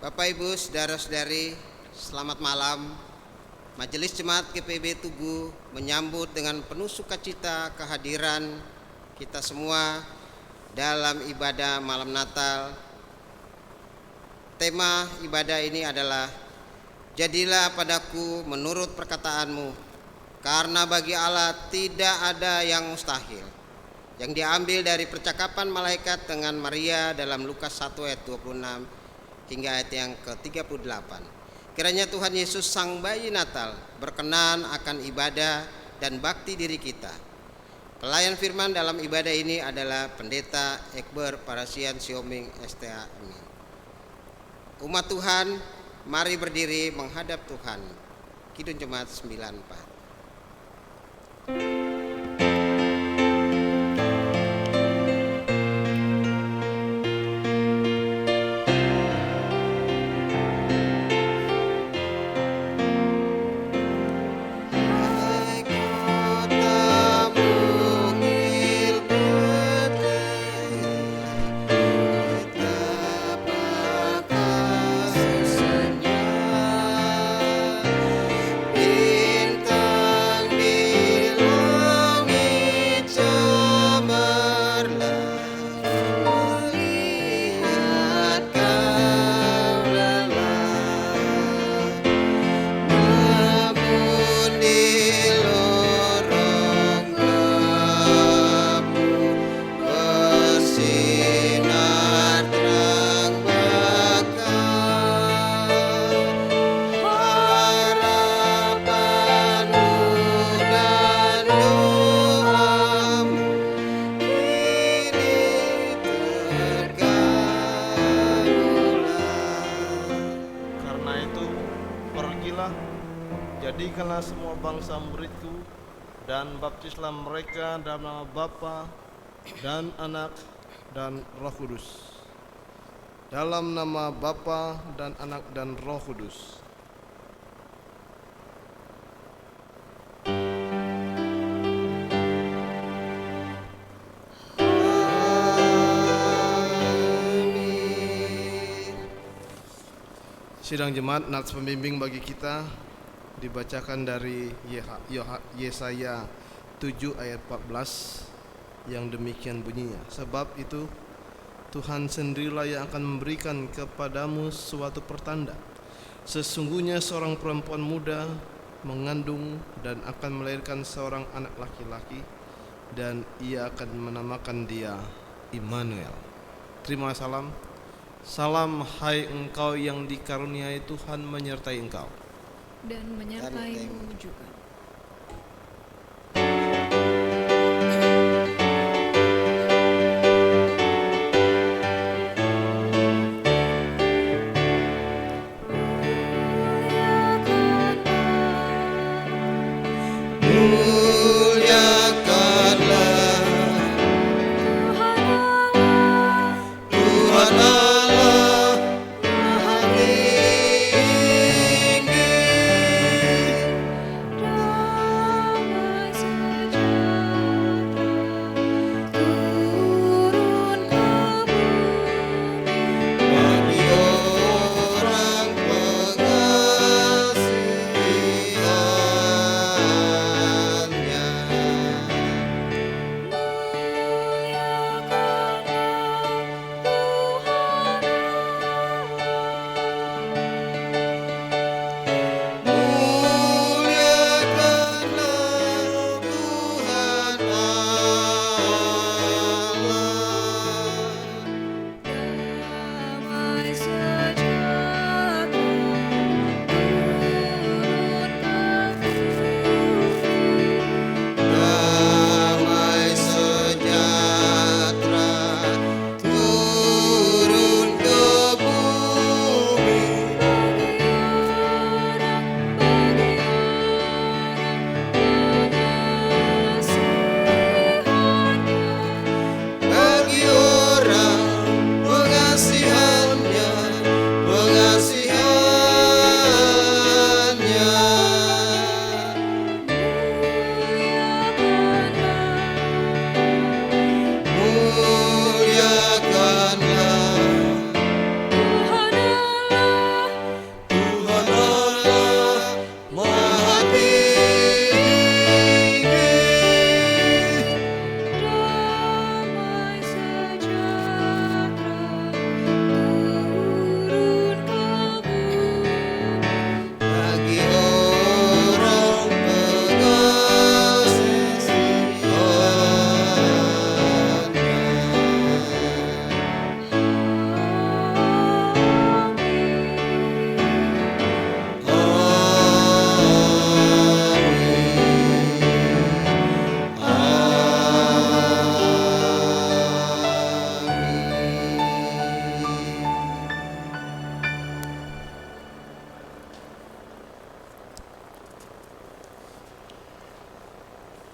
Bapak Ibu, saudara-saudari, selamat malam. Majelis Jemaat GPIB Tugu menyambut dengan penuh sukacita kehadiran kita semua dalam ibadah malam Natal. Tema ibadah ini adalah "Jadilah padaku menurut perkataanmu", karena bagi Allah tidak ada yang mustahil. Yang diambil dari percakapan malaikat dengan Maria dalam Lukas 1 ayat 26 hingga ayat yang ke-38. Kiranya Tuhan Yesus Sang Bayi Natal berkenan akan ibadah dan bakti diri kita. Pelayan firman dalam ibadah ini adalah Pendeta Ekber Parasian Sioming STA. Umat Tuhan, mari berdiri menghadap Tuhan. Kidung Jemaat 94. Jadikanlah semua bangsa muridku dan baptislah mereka dalam nama Bapa dan Anak dan Roh Kudus. Dalam nama Bapa dan Anak dan Roh Kudus. Sidang jemaat, nats pembimbing bagi kita dibacakan dari Yesaya 7 ayat 14 yang demikian bunyinya. Sebab itu Tuhan sendirilah yang akan memberikan kepadamu suatu pertanda. Sesungguhnya seorang perempuan muda mengandung dan akan melahirkan seorang anak laki-laki, dan ia akan menamakan dia Immanuel. Terima salam. Salam hai engkau yang dikaruniai Tuhan menyertai engkau. Dan menyertaimu juga. Dan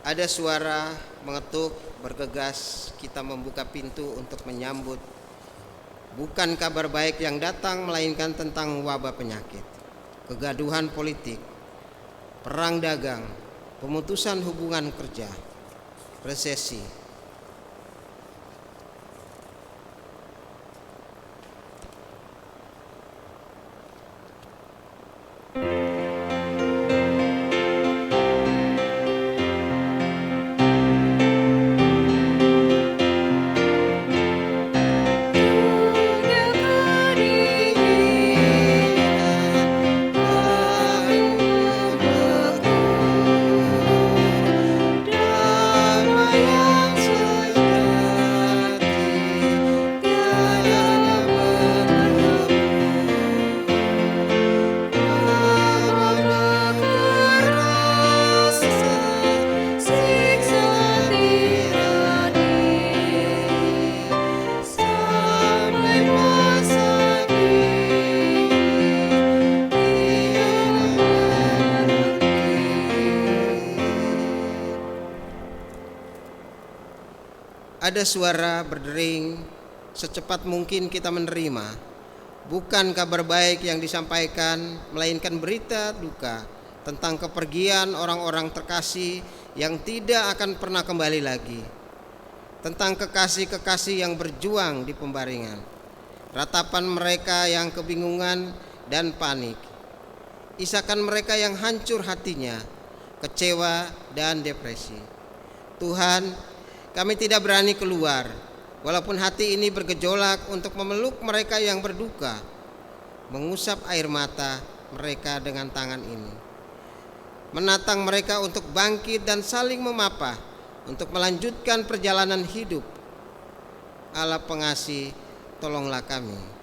Ada suara mengetuk, bergegas, kita membuka pintu untuk menyambut bukan kabar baik yang datang, melainkan tentang wabah penyakit, kegaduhan politik, perang dagang, pemutusan hubungan kerja, resesi. Ada suara berdering, secepat mungkin kita menerima bukan kabar baik yang disampaikan, melainkan berita duka tentang kepergian orang-orang terkasih yang tidak akan pernah kembali lagi, tentang kekasih-kekasih yang berjuang di pembaringan, ratapan mereka yang kebingungan dan panik, isakan mereka yang hancur hatinya, kecewa dan depresi. Tuhan, kami tidak berani keluar, walaupun hati ini bergejolak untuk memeluk mereka yang berduka, mengusap air mata mereka dengan tangan ini, menatang mereka untuk bangkit dan saling memapah untuk melanjutkan perjalanan hidup. Allah pengasih, tolonglah kami.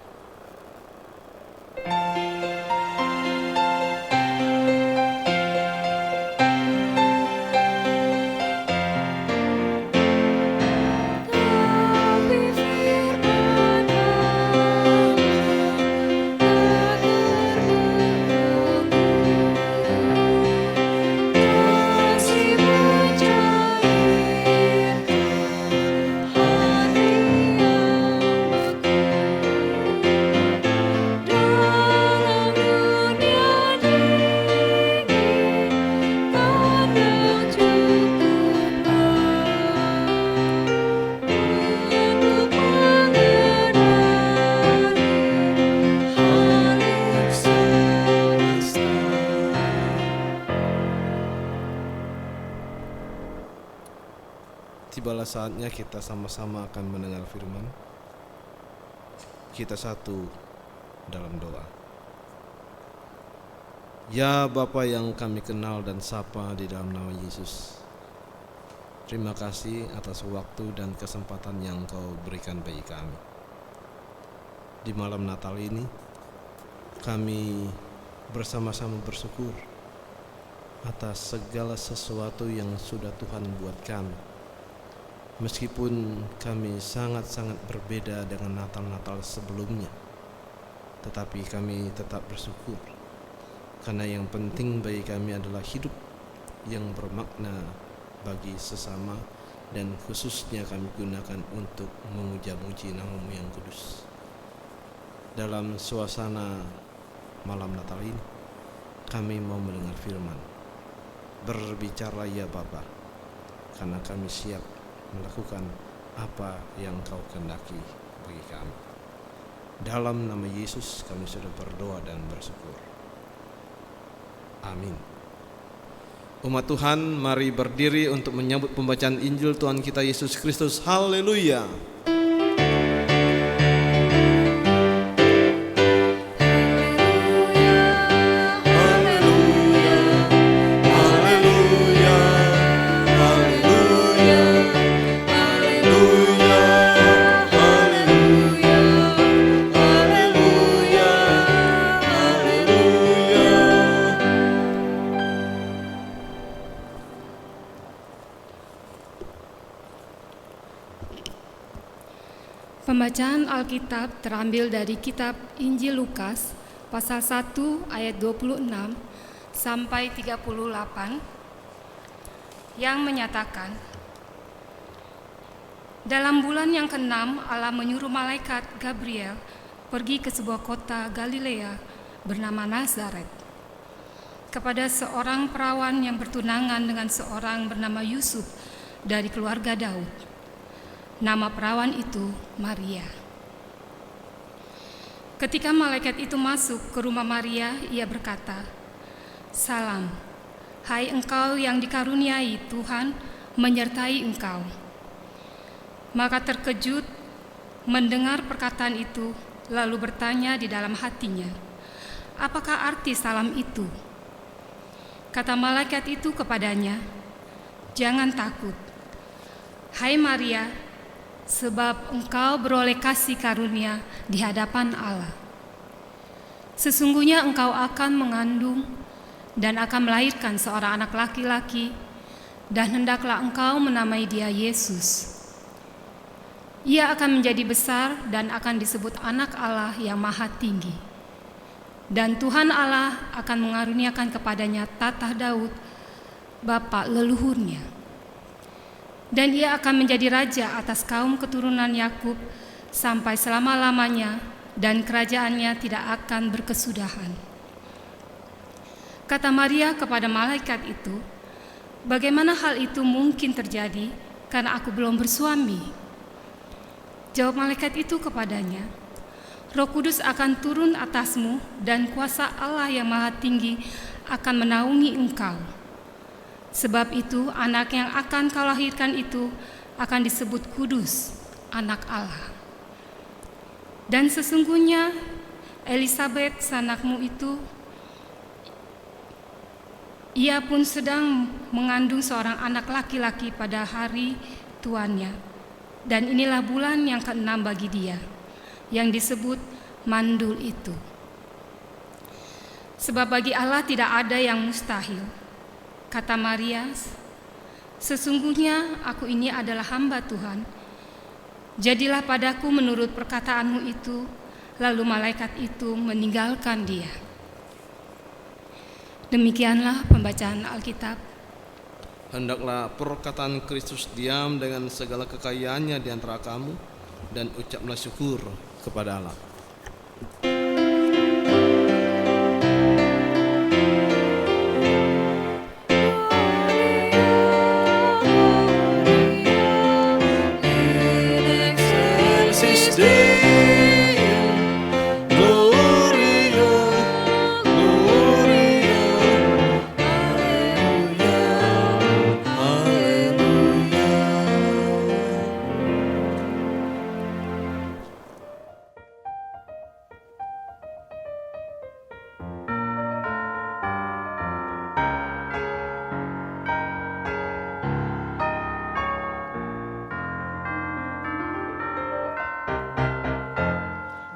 Tibalah saatnya kita sama-sama akan mendengar firman. Kita satu dalam doa. Ya Bapa yang kami kenal dan sapa di dalam nama Yesus, terima kasih atas waktu dan kesempatan yang Kau berikan bagi kami. Di malam Natal ini, kami bersama-sama bersyukur atas segala sesuatu yang sudah Tuhan buat kami. Meskipun kami sangat-sangat berbeda dengan Natal-Natal sebelumnya, tetapi kami tetap bersyukur, karena yang penting bagi kami adalah hidup yang bermakna bagi sesama, dan khususnya kami gunakan untuk memuja-muji nama-Mu yang kudus. Dalam suasana malam Natal ini, kami mau mendengar firman. Berbicara ya Bapa, karena kami siap melakukan apa yang Kau kehendaki bagi kami. Dalam nama Yesus kami sudah berdoa dan bersyukur. Amin. Umat Tuhan, mari berdiri untuk menyambut pembacaan Injil Tuhan kita Yesus Kristus. Haleluya. Pembacaan Alkitab terambil dari kitab Injil Lukas pasal 1 ayat 26 sampai 38, yang menyatakan, dalam bulan yang ke-6 Allah menyuruh malaikat Gabriel pergi ke sebuah kota Galilea bernama Nazaret, kepada seorang perawan yang bertunangan dengan seorang bernama Yusuf dari keluarga Daud. Nama perawan itu Maria. Ketika malaikat itu masuk ke rumah Maria, ia berkata, "Salam, hai engkau yang dikaruniai Tuhan menyertai engkau." Maka terkejut mendengar perkataan itu, lalu bertanya di dalam hatinya, "Apakah arti salam itu?" Kata malaikat itu kepadanya, "Jangan takut, hai Maria, sebab engkau beroleh kasih karunia di hadapan Allah. Sesungguhnya engkau akan mengandung dan akan melahirkan seorang anak laki-laki, dan hendaklah engkau menamai dia Yesus. Ia akan menjadi besar dan akan disebut Anak Allah yang Maha Tinggi. Dan Tuhan Allah akan mengaruniakan kepadanya tatah Daud, bapa leluhurnya. Dan ia akan menjadi raja atas kaum keturunan Yakub sampai selama-lamanya, dan kerajaannya tidak akan berkesudahan." Kata Maria kepada malaikat itu, "Bagaimana hal itu mungkin terjadi, karena aku belum bersuami?" Jawab malaikat itu kepadanya, "Roh Kudus akan turun atasmu, dan kuasa Allah yang Maha Tinggi akan menaungi engkau. Sebab itu anak yang akan kau lahirkan itu akan disebut kudus, Anak Allah. Dan sesungguhnya Elisabet sanakmu itu, ia pun sedang mengandung seorang anak laki-laki pada hari tuannya. Dan inilah bulan yang ke-6 bagi dia, yang disebut mandul itu. Sebab bagi Allah tidak ada yang mustahil." Kata Maria, "Sesungguhnya aku ini adalah hamba Tuhan. Jadilah padaku menurut perkataanmu itu." Lalu malaikat itu meninggalkan dia. Demikianlah pembacaan Alkitab. Hendaklah perkataan Kristus diam dengan segala kekayaannya di antara kamu, dan ucaplah syukur kepada Allah.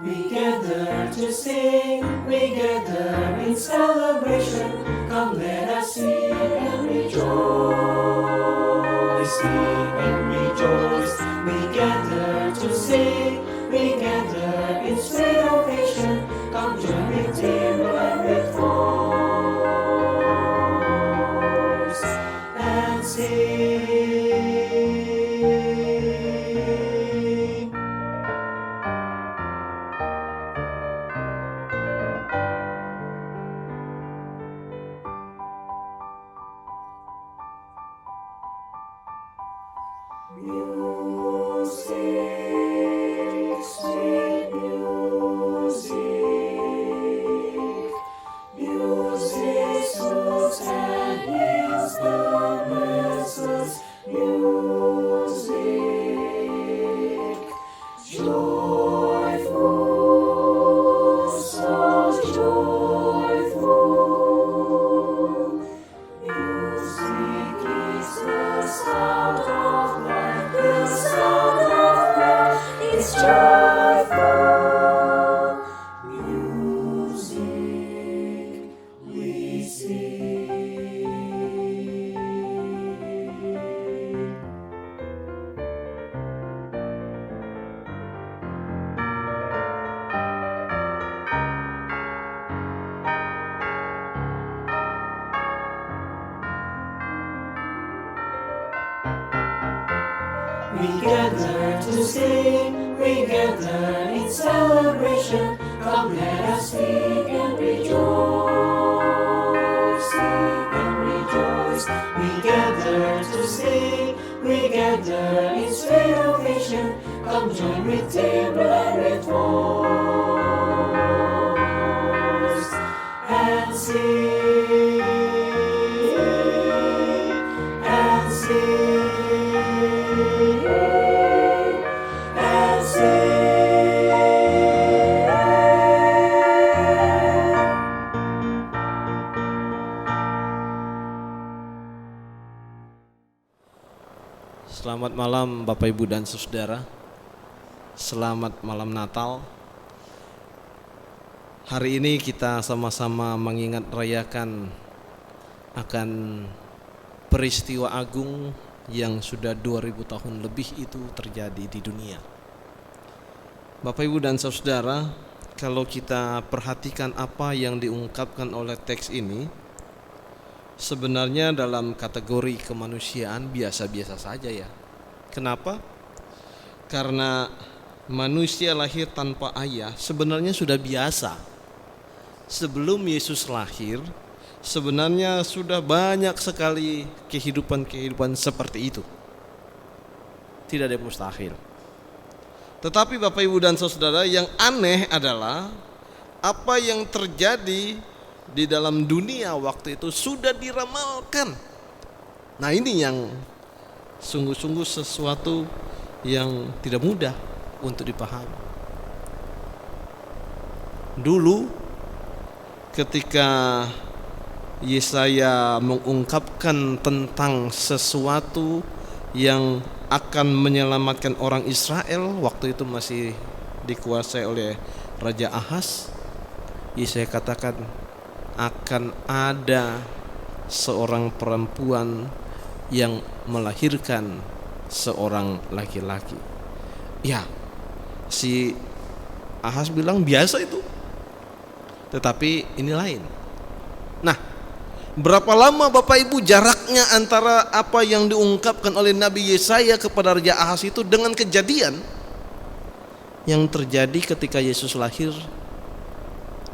We gather to sing, we gather in celebration. Come, let us sing and rejoice, sing and rejoice. We gather to sing, we gather in sweet occasion. Come, join with timbrel and with voice, and sing. We gather to sing, we gather in celebration. Come, let us sing and rejoice, sing and rejoice. We gather to sing, we gather in sweet occasion. Come, join with timbre and with voice, and sing, and sing, and sing. Selamat malam Bapak Ibu dan Saudara. Selamat malam Natal. Hari ini kita sama-sama mengingat rayakan akan peristiwa agung yang sudah 2000 tahun lebih itu terjadi di dunia. Bapak Ibu dan Saudara, kalau kita perhatikan apa yang diungkapkan oleh teks ini, sebenarnya dalam kategori kemanusiaan biasa-biasa saja ya. Kenapa? Karena manusia lahir tanpa ayah sebenarnya sudah biasa. Sebelum Yesus lahir, sebenarnya sudah banyak sekali kehidupan-kehidupan seperti itu. Tidak ada yang mustahil. Tetapi Bapak Ibu dan Saudara, yang aneh adalah apa yang terjadi di dalam dunia waktu itu sudah diramalkan. Nah, ini yang sungguh-sungguh sesuatu yang tidak mudah untuk dipahami. Dulu ketika Yesaya mengungkapkan tentang sesuatu yang akan menyelamatkan orang Israel, waktu itu masih dikuasai oleh Raja Ahaz, Yesaya katakan akan ada seorang perempuan yang melahirkan seorang laki-laki. Ya, si Ahaz bilang biasa itu. Tetapi ini lain. Nah, berapa lama Bapak Ibu jaraknya antara apa yang diungkapkan oleh Nabi Yesaya kepada Raja Ahaz itu dengan kejadian yang terjadi ketika Yesus lahir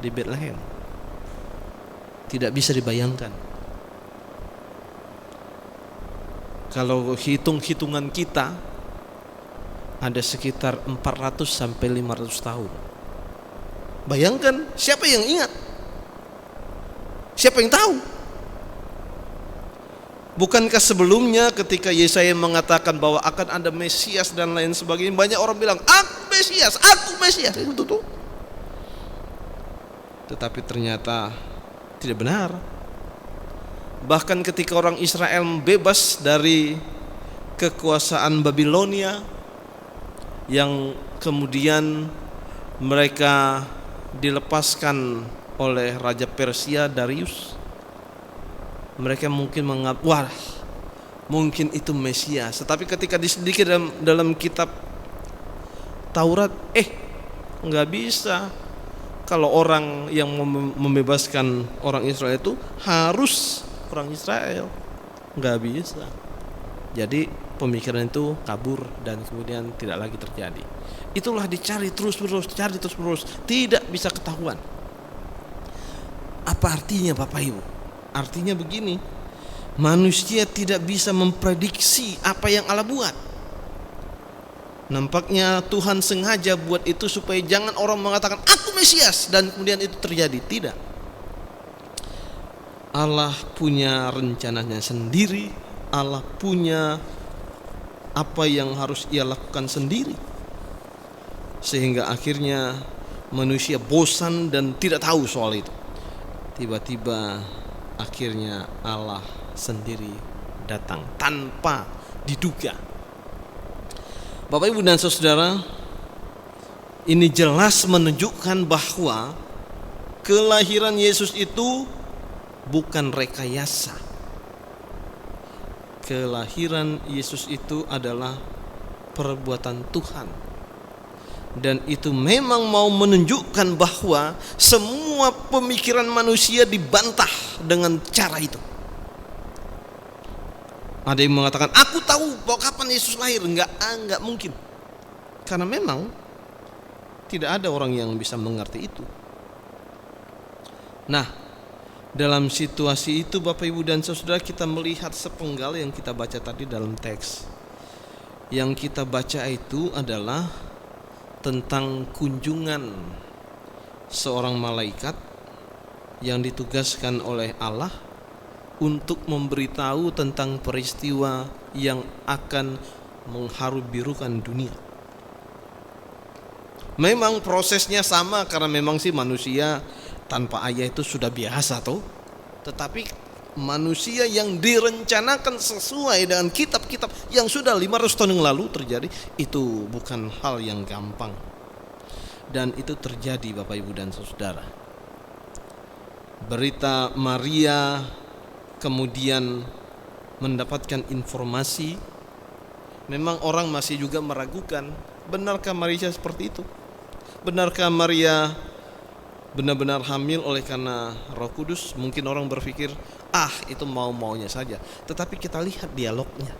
di Bethlehem? Tidak bisa dibayangkan. Kalau hitung-hitungan kita ada sekitar 400 sampai 500 tahun. Bayangkan, siapa yang ingat? Siapa yang tahu? Bukankah sebelumnya ketika Yesaya mengatakan bahwa akan ada Mesias dan lain sebagainya, banyak orang bilang, aku Mesias. Itu tuh. Tetapi ternyata tidak benar. Bahkan ketika orang Israel bebas dari kekuasaan Babilonia, yang kemudian mereka dilepaskan oleh Raja Persia Darius, mereka mungkin menganggap, wah, mungkin itu Mesias. Tetapi ketika diselidiki dalam kitab Taurat, nggak bisa. Kalau orang yang membebaskan orang Israel itu harus orang Israel, nggak bisa. Jadi pemikiran itu kabur dan kemudian tidak lagi terjadi. Itulah dicari terus-menerus, tidak bisa ketahuan. Apa artinya Bapak Ibu? Artinya begini, manusia tidak bisa memprediksi apa yang Allah buat. Nampaknya Tuhan sengaja buat itu supaya jangan orang mengatakan aku Mesias dan kemudian itu terjadi. Tidak. Allah punya rencananya sendiri. Allah punya apa yang harus Ia lakukan sendiri, sehingga akhirnya manusia bosan dan tidak tahu soal itu. Tiba-tiba akhirnya Allah sendiri datang tanpa diduga. Bapak Ibu dan Saudara, ini jelas menunjukkan bahwa kelahiran Yesus itu bukan rekayasa. Kelahiran Yesus itu adalah perbuatan Tuhan. Dan itu memang mau menunjukkan bahwa semua pemikiran manusia dibantah dengan cara itu. Ada yang mengatakan, aku tahu bahwa kapan Yesus lahir. Enggak mungkin. Karena memang tidak ada orang yang bisa mengerti itu. Nah, dalam situasi itu Bapak Ibu dan Saudara, kita melihat sepenggal yang kita baca tadi dalam teks. Yang kita baca itu adalah tentang kunjungan seorang malaikat yang ditugaskan oleh Allah untuk memberitahu tentang peristiwa yang akan mengharu-birukan dunia. Memang prosesnya sama, karena memang sih manusia tanpa ayah itu sudah biasa toh. Tetapi manusia yang direncanakan sesuai dengan kitab-kitab yang sudah 500 tahun yang lalu terjadi, itu bukan hal yang gampang. Dan itu terjadi Bapak Ibu dan Saudara. Berita Maria kemudian mendapatkan informasi. Memang orang masih juga meragukan, benarkah Maria seperti itu? Benarkah Maria benar-benar hamil oleh karena Roh Kudus? Mungkin orang berpikir, itu mau-maunya saja. Tetapi kita lihat dialognya.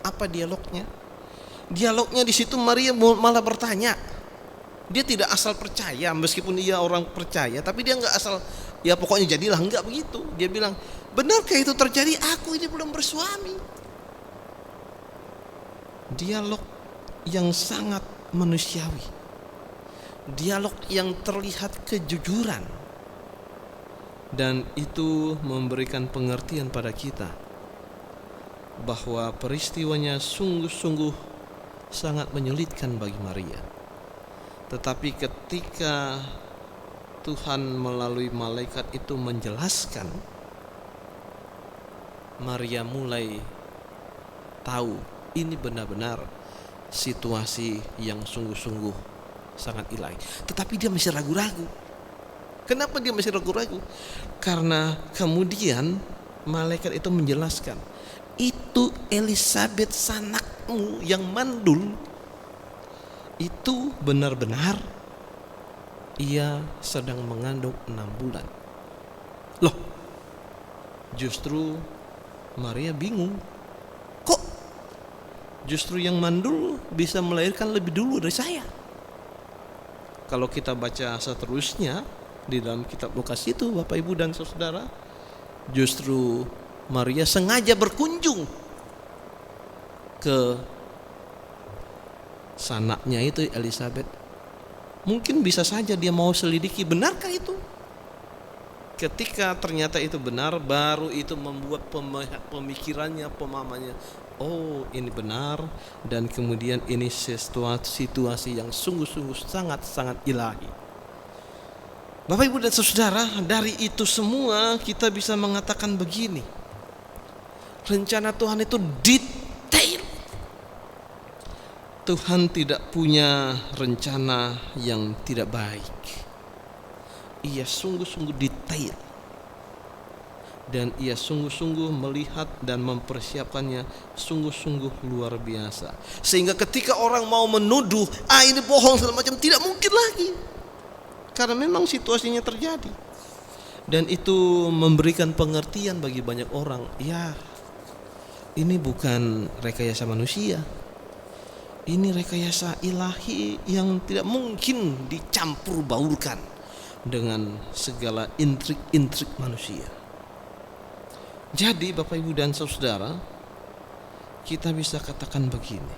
Apa dialognya? Dialognya di situ Maria malah bertanya. Dia tidak asal percaya, meskipun dia orang percaya, tapi dia nggak asal ya pokoknya jadilah, enggak begitu. Dia bilang, benarkah itu terjadi? Aku ini belum bersuami. Dialog yang sangat manusiawi, dialog yang terlihat kejujuran, dan itu memberikan pengertian pada kita bahwa peristiwanya sungguh-sungguh sangat menyulitkan bagi Maria. Tetapi ketika Tuhan melalui malaikat itu menjelaskan, Maria mulai tahu ini benar-benar situasi yang sungguh-sungguh sangat ilahi. Tetapi dia masih ragu-ragu. Kenapa dia masih ragu-ragu? Karena kemudian malaikat itu menjelaskan, itu Elisabet sanakmu yang mandul, itu benar-benar ia sedang mengandung 6 bulan. Loh, justru Maria bingung. Kok justru yang mandul bisa melahirkan lebih dulu dari saya? Kalau kita baca seterusnya di dalam kitab Lukas itu Bapak Ibu dan Saudara, justru Maria sengaja berkunjung ke sanaknya itu Elisabet. Mungkin bisa saja dia mau selidiki, benarkah itu? Ketika ternyata itu benar, baru itu membuat pemikirannya, pemahamannya, oh ini benar, dan kemudian ini situasi yang sungguh-sungguh sangat-sangat ilahi. Bapak Ibu dan Saudara, dari itu semua kita bisa mengatakan begini, rencana Tuhan itu detail. Tuhan tidak punya rencana yang tidak baik. Ia sungguh-sungguh detail, dan ia sungguh-sungguh melihat dan mempersiapkannya sungguh-sungguh luar biasa. Sehingga ketika orang mau menuduh, ini bohong segala macam, tidak mungkin lagi. Karena memang situasinya terjadi. Dan itu memberikan pengertian bagi banyak orang. Ya, ini bukan rekayasa manusia. Ini rekayasa ilahi yang tidak mungkin dicampur baurkan dengan segala intrik-intrik manusia. Jadi Bapak Ibu dan Saudara, kita bisa katakan begini,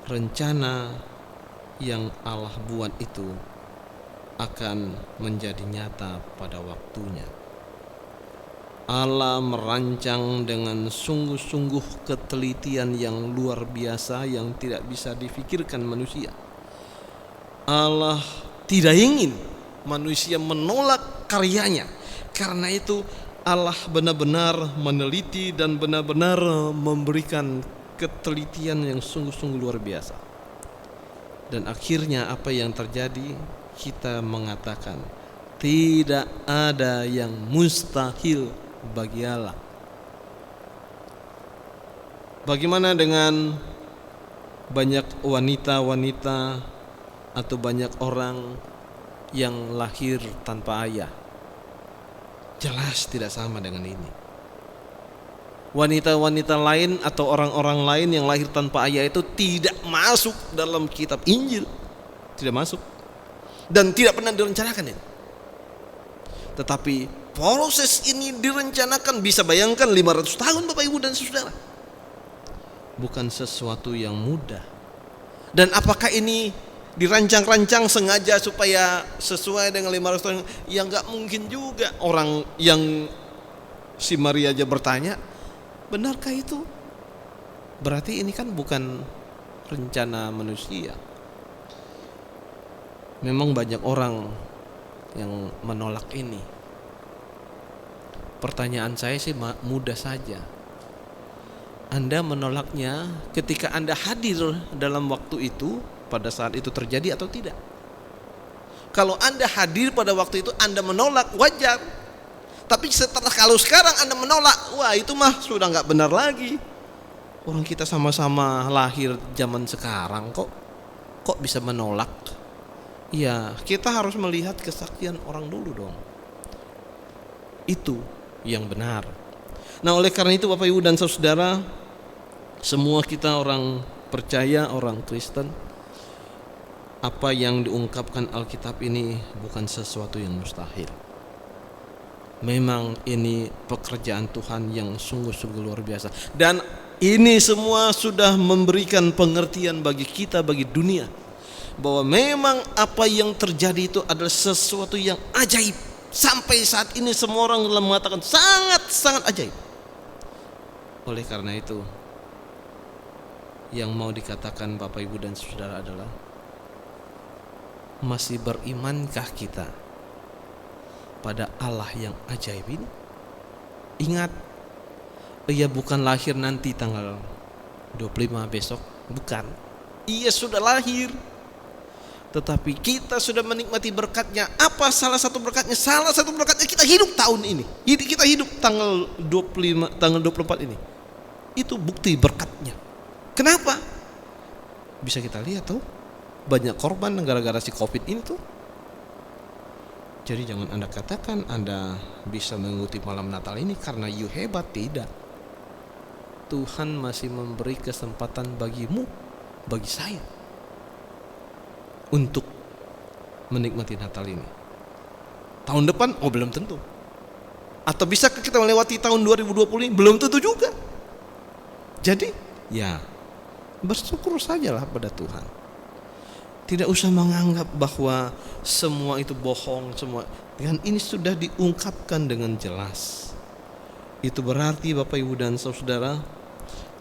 rencana yang Allah buat itu akan menjadi nyata pada waktunya. Allah merancang dengan sungguh-sungguh ketelitian yang luar biasa yang tidak bisa difikirkan manusia. Allah tidak ingin manusia menolak karyanya. Karena itu Allah benar-benar meneliti dan benar-benar memberikan ketelitian yang sungguh-sungguh luar biasa. Dan akhirnya apa yang terjadi? Kita mengatakan tidak ada yang mustahil bagi Allah. Bagaimana dengan banyak wanita-wanita atau banyak orang yang lahir tanpa ayah? Jelas tidak sama dengan ini. wanita-wanita lain atau orang-orang lain yang lahir tanpa ayah itu tidak masuk dalam kitab Injil, tidak masuk dan tidak pernah direncanakan itu. Tetapi proses ini direncanakan, bisa bayangkan 500 tahun Bapak Ibu dan Saudara. Bukan sesuatu yang mudah. Dan apakah ini dirancang-rancang sengaja supaya sesuai dengan 500 tahun? Ya enggak mungkin juga. Orang yang si Maria aja bertanya, benarkah itu? Berarti ini kan bukan rencana manusia. Memang banyak orang yang menolak ini. Pertanyaan saya sih mudah saja. Anda menolaknya ketika Anda hadir dalam waktu itu, pada saat itu terjadi atau tidak? Kalau Anda hadir pada waktu itu, Anda menolak, wajar. Tapi kalau sekarang Anda menolak, wah itu mah sudah nggak benar lagi. Orang kita sama-sama lahir zaman sekarang kok bisa menolak? Ya, kita harus melihat kesaksian orang dulu dong. Itu yang benar. Nah, oleh karena itu Bapak Ibu dan Saudara, semua kita orang percaya, orang Kristen, apa yang diungkapkan Alkitab ini bukan sesuatu yang mustahil. Memang ini pekerjaan Tuhan yang sungguh-sungguh luar biasa. Dan ini semua sudah memberikan pengertian bagi kita, bagi dunia, bahwa memang apa yang terjadi itu adalah sesuatu yang ajaib. Sampai saat ini semua orang mengatakan sangat-sangat ajaib. Oleh karena itu, yang mau dikatakan Bapak Ibu dan Saudara adalah, masih berimankah kita pada Allah yang ajaib ini? Ingat, ia bukan lahir nanti tanggal 25 besok, bukan. Ia sudah lahir. Tetapi kita sudah menikmati berkatnya. Apa salah satu berkatnya? Salah satu berkatnya kita hidup tahun ini. Kita hidup tanggal 25, tanggal 24 ini. Itu bukti berkatnya. Kenapa? Bisa kita lihat tuh, banyak korban gara-gara si Covid ini tuh. Jadi jangan Anda katakan Anda bisa mengikuti malam Natal ini karena you hebat, tidak. Tuhan masih memberi kesempatan bagimu, bagi saya, untuk menikmati Natal ini. Tahun depan, belum tentu. Atau bisa kita melewati tahun 2020 ini? Belum tentu juga. Jadi, ya, bersyukur sajalah pada Tuhan. Tidak usah menganggap bahwa semua itu bohong, semua. Dan ini sudah diungkapkan dengan jelas. Itu berarti Bapak Ibu dan Saudara,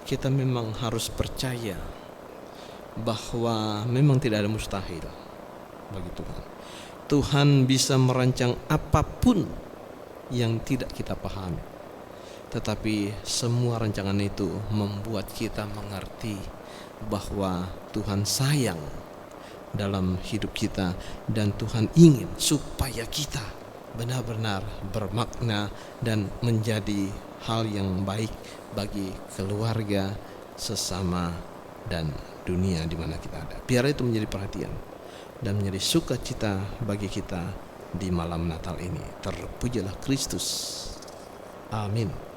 kita memang harus percaya bahwa memang tidak ada mustahil bagi Tuhan. Tuhan bisa merancang apapun yang tidak kita pahami. Tetapi semua rancangan itu membuat kita mengerti bahwa Tuhan sayang dalam hidup kita, dan Tuhan ingin supaya kita benar-benar bermakna dan menjadi hal yang baik bagi keluarga, sesama, dan dunia di mana kita ada. Biar itu menjadi perhatian dan menjadi sukacita bagi kita di malam Natal ini. Terpujilah Kristus. Amin.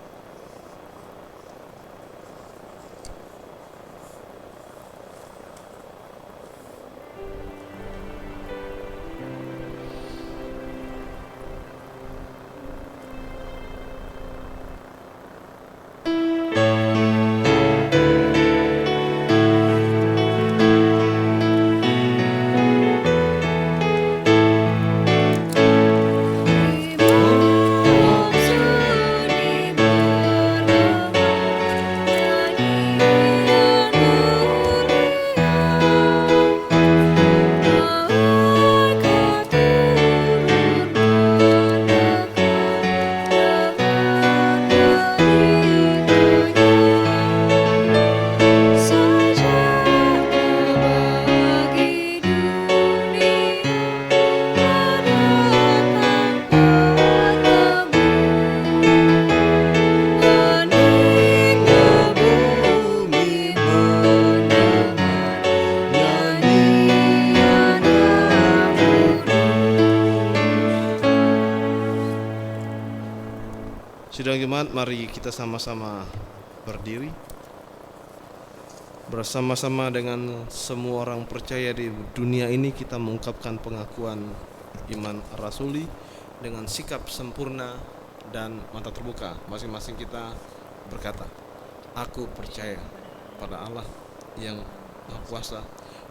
Sidang jemaat, mari kita sama-sama berdiri. Bersama-sama dengan semua orang percaya di dunia ini kita mengungkapkan pengakuan iman rasuli dengan sikap sempurna dan mata terbuka. Masing-masing kita berkata, aku percaya pada Allah yang Maha Kuasa,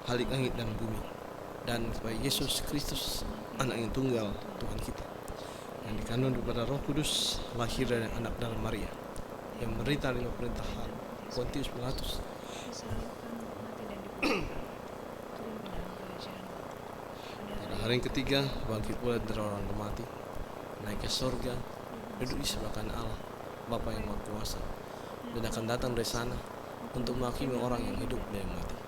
Khalik langit dan bumi, dan kepada Yesus Kristus, anak yang tunggal Tuhan kita, yang dikandung daripada Roh Kudus, lahir dari anak darah Maria, yang menderita di bawah pemerintahan Pontius Pilatus, pada hari yang ketiga bangkit pula dari orang mati, naik ke surga, duduk di sebelah kanan Allah Bapa yang Maha Kuasa, dan akan datang dari sana untuk menghakimi orang yang hidup dan yang mati.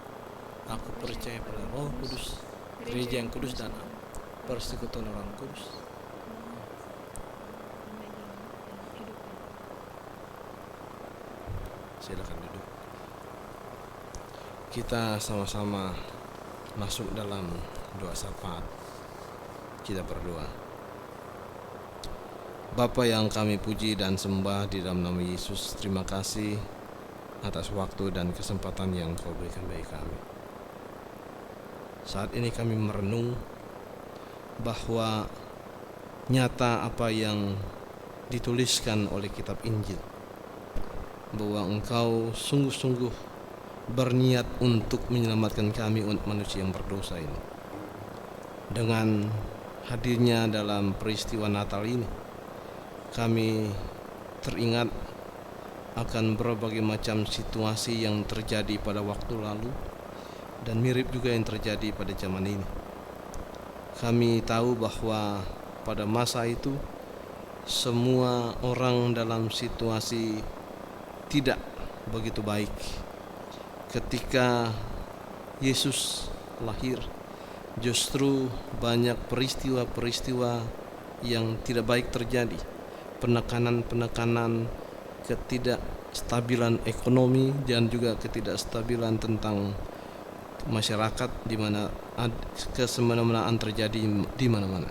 Aku percaya pada Roh Kudus, gereja yang kudus dan persekutuan orang kudus. Silakan duduk. Kita sama-sama masuk dalam doa syafaat. Kita berdoa. Bapa yang kami puji dan sembah di dalam nama Yesus, terima kasih atas waktu dan kesempatan yang Kau berikan bagi kami. Saat ini kami merenung bahwa nyata apa yang dituliskan oleh kitab Injil, bahwa Engkau sungguh-sungguh berniat untuk menyelamatkan kami umat manusia yang berdosa ini. Dengan hadirnya dalam peristiwa Natal ini, kami teringat akan berbagai macam situasi yang terjadi pada waktu lalu dan mirip juga yang terjadi pada zaman ini. Kami tahu bahwa pada masa itu semua orang dalam situasi tidak begitu baik. Ketika Yesus lahir, justru banyak peristiwa-peristiwa yang tidak baik terjadi. Penekanan-penekanan, ketidakstabilan ekonomi dan juga ketidakstabilan tentang masyarakat, di mana kesemena-menaan terjadi di mana-mana.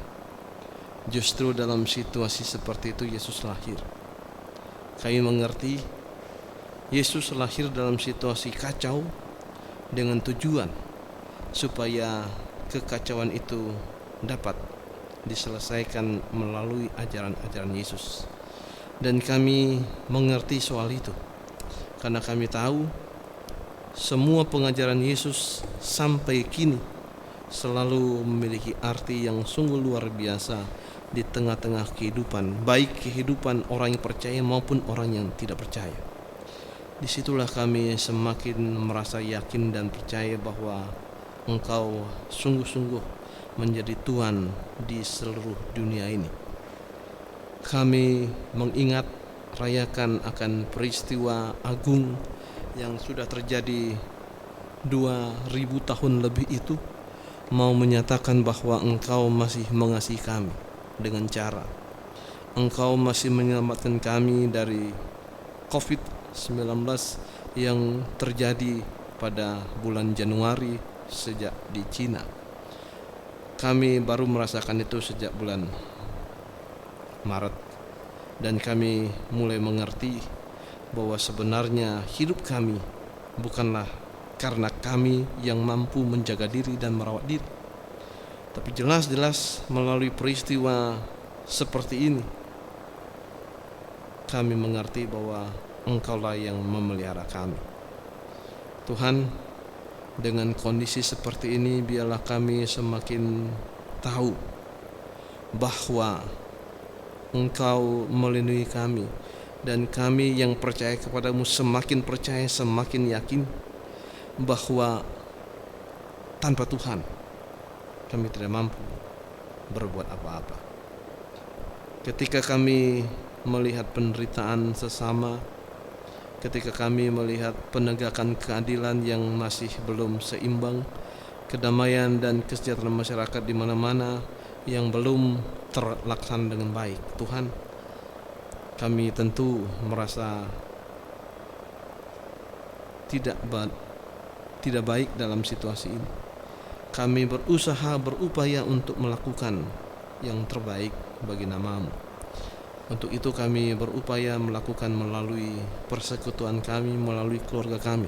Justru dalam situasi seperti itu Yesus lahir. Kami mengerti Yesus lahir dalam situasi kacau dengan tujuan supaya kekacauan itu dapat diselesaikan melalui ajaran-ajaran Yesus. Dan kami mengerti soal itu karena kami tahu semua pengajaran Yesus sampai kini selalu memiliki arti yang sungguh luar biasa di tengah-tengah kehidupan, baik kehidupan orang yang percaya maupun orang yang tidak percaya. Disitulah kami semakin merasa yakin dan percaya bahwa Engkau sungguh-sungguh menjadi Tuhan di seluruh dunia ini. Kami mengingat rayakan akan peristiwa agung yang sudah terjadi 2000 tahun lebih itu, mau menyatakan bahwa Engkau masih mengasihi kami dengan cara Engkau masih menyelamatkan kami dari COVID-19 yang terjadi pada bulan Januari sejak di Cina. Kami baru merasakan itu sejak bulan Maret, dan kami mulai mengerti bahwa sebenarnya hidup kami bukanlah karena kami yang mampu menjaga diri dan merawat diri, tapi jelas-jelas melalui peristiwa seperti ini kami mengerti bahwa Engkaulah yang memelihara kami. Tuhan, dengan kondisi seperti ini biarlah kami semakin tahu bahwa Engkau melindungi kami, dan kami yang percaya kepadamu semakin percaya, semakin yakin bahwa tanpa Tuhan kami tidak mampu berbuat apa-apa. Ketika kami melihat penderitaan sesama, ketika kami melihat penegakan keadilan yang masih belum seimbang, kedamaian dan kesejahteraan masyarakat di mana-mana yang belum terlaksana dengan baik, Tuhan, kami tentu merasa tidak baik dalam situasi ini. Kami berupaya untuk melakukan yang terbaik bagi nama-Mu. Untuk itu kami berupaya melakukan melalui persekutuan kami, melalui keluarga kami,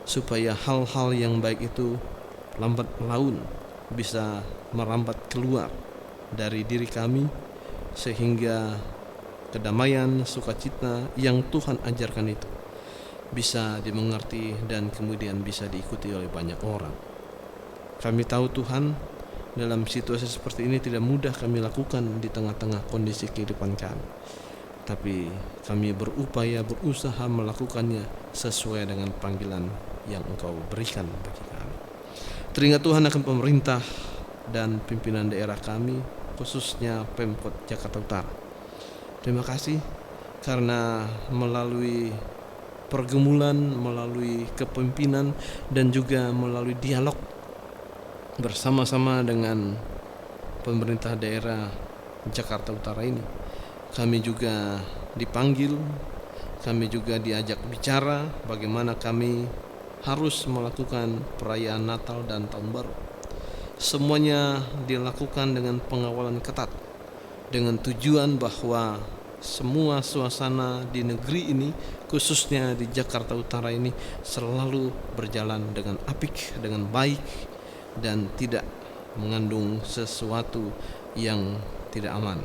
supaya hal-hal yang baik itu lambat laun bisa merambat keluar dari diri kami, sehingga kedamaian, sukacita yang Tuhan ajarkan itu bisa dimengerti dan kemudian bisa diikuti oleh banyak orang. Kami tahu Tuhan, dalam situasi seperti ini tidak mudah kami lakukan di tengah-tengah kondisi kehidupan kami, tapi kami berusaha melakukannya sesuai dengan panggilan yang Engkau berikan bagi kami. Teringat Tuhan akan pemerintah dan pimpinan daerah kami, khususnya Pemkot Jakarta Utara. Terima kasih karena melalui pergumulan, melalui kepemimpinan, dan juga melalui dialog bersama-sama dengan pemerintah daerah Jakarta Utara ini, kami juga dipanggil, kami juga diajak bicara bagaimana kami harus melakukan perayaan Natal dan Tahun Baru. Semuanya dilakukan dengan pengawalan ketat, dengan tujuan bahwa semua suasana di negeri ini, khususnya di Jakarta Utara ini, selalu berjalan dengan apik, dengan baik, dan tidak mengandung sesuatu yang tidak aman.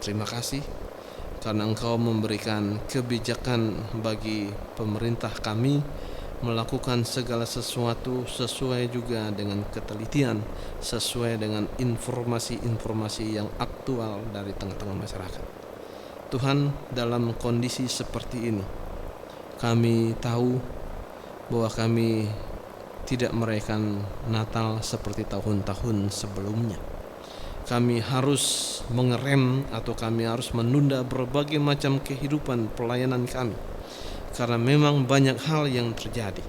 Terima kasih karena Engkau memberikan kebijakan bagi pemerintah kami melakukan segala sesuatu sesuai juga dengan ketelitian, sesuai dengan informasi-informasi yang aktual dari tengah-tengah masyarakat. Tuhan, dalam kondisi seperti ini kami tahu bahwa kami tidak merayakan Natal seperti tahun-tahun sebelumnya. Kami harus mengerem atau kami harus menunda berbagai macam kehidupan pelayanan kami, karena memang banyak hal yang terjadi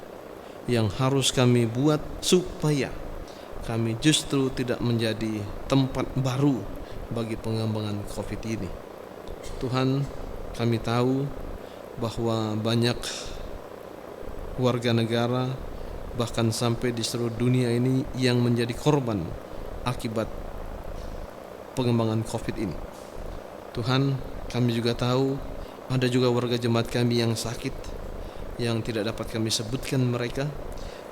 yang harus kami buat supaya kami justru tidak menjadi tempat baru bagi pengembangan COVID ini. Tuhan, kami tahu bahwa banyak warga negara, bahkan sampai di seluruh dunia ini, yang menjadi korban akibat pengembangan COVID ini. Tuhan, kami juga tahu ada juga warga jemaat kami yang sakit, yang tidak dapat kami sebutkan mereka.